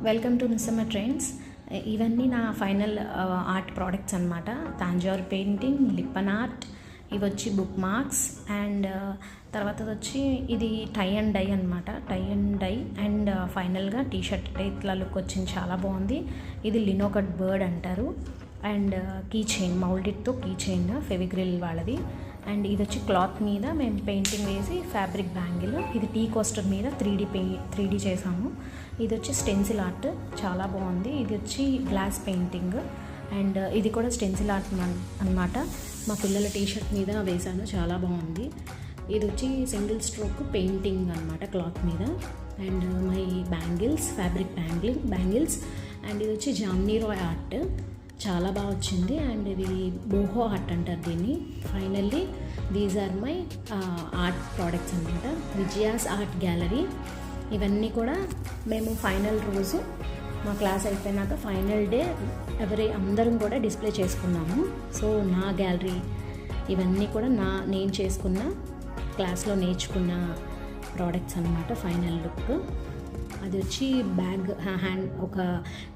Welcome to Missamma trends. ఇవన్నీ నా final art products అనమాట. తాంజావూర్ పెయింటింగ్, లిప్పన్ ఆర్ట్, ఇవి వచ్చి బుక్ మార్క్స్ అండ్ తర్వాత వచ్చి ఇది టై అండ్ డై అనమాట. టై అండ్ డై అండ్ ఫైనల్గా టీషర్ట్ ఇట్లా లుక్ వచ్చింది, చాలా బాగుంది. ఇది లినోకట్ బర్డ్ అంటారు. అండ్ కీ చైన్, మౌల్డెడ్తో కీ చైన్ ఫెవిగ్రిల్ వాళ్ళది. అండ్ ఇది వచ్చి క్లాత్ మీద మేము పెయింటింగ్ వేసి ఫ్యాబ్రిక్ బ్యాంగిల్. ఇది టీ కోస్టర్ మీద 3D చేసాము. ఇది వచ్చి స్టెన్సిల్ ఆర్ట్, చాలా బాగుంది. ఇది వచ్చి గ్లాస్ పెయింటింగ్ అండ్ ఇది కూడా స్టెన్సిల్ ఆర్ట్ అనమాట. మా పిల్లల టీషర్ట్ మీద వేసాను, చాలా బాగుంది. ఇది వచ్చి సింగిల్ స్ట్రోక్ పెయింటింగ్ అనమాట క్లాత్ మీద. And my bangles, fabric bangles. And ఇది వచ్చి జామ్నీ రాయ్ ఆర్ట్, చాలా బాగా వచ్చింది. అండ్ ఇది బోహో ఆర్ట్ అంటారు దీన్ని. Finally these are my art products అనమాట. Vijaya's art gallery. ఇవన్నీ కూడా మేము ఫైనల్ రోజు మా క్లాస్ అయిపోయినాక ఫైనల్ డే అందరం కూడా డిస్ప్లే చేసుకున్నాము. సో నా గ్యాలరీ ఇవన్నీ కూడా నేను చేసుకున్న క్లాస్లో నేర్చుకున్న ప్రోడక్ట్స్ అనమాట. ఫైనల్ లుక్ అది వచ్చి బ్యాగ్, ఒక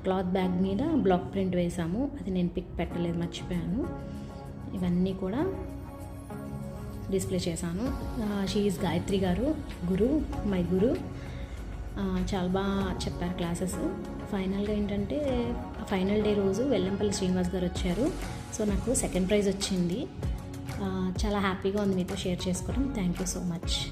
క్లాత్ బ్యాగ్ మీద బ్లాక్ ప్రింట్ వేసాము. అది నేను పిక్ పెట్టలేదు, మర్చిపోయాను. ఇవన్నీ కూడా డిస్ప్లే చేశాను. షీ ఈజ్ గాయత్రి గారు, మై గురు. చాలా బాగా చెప్పారు క్లాసెస్. ఫైనల్గా ఏంటంటే ఫైనల్ డే రోజు వెల్లంపల్లి శ్రీనివాస్ గారు వచ్చారు. సో నాకు సెకండ్ ప్రైజ్ వచ్చింది. చాలా హ్యాపీగా ఉంది మీతో షేర్ చేసుకోవడం. Thank you so much.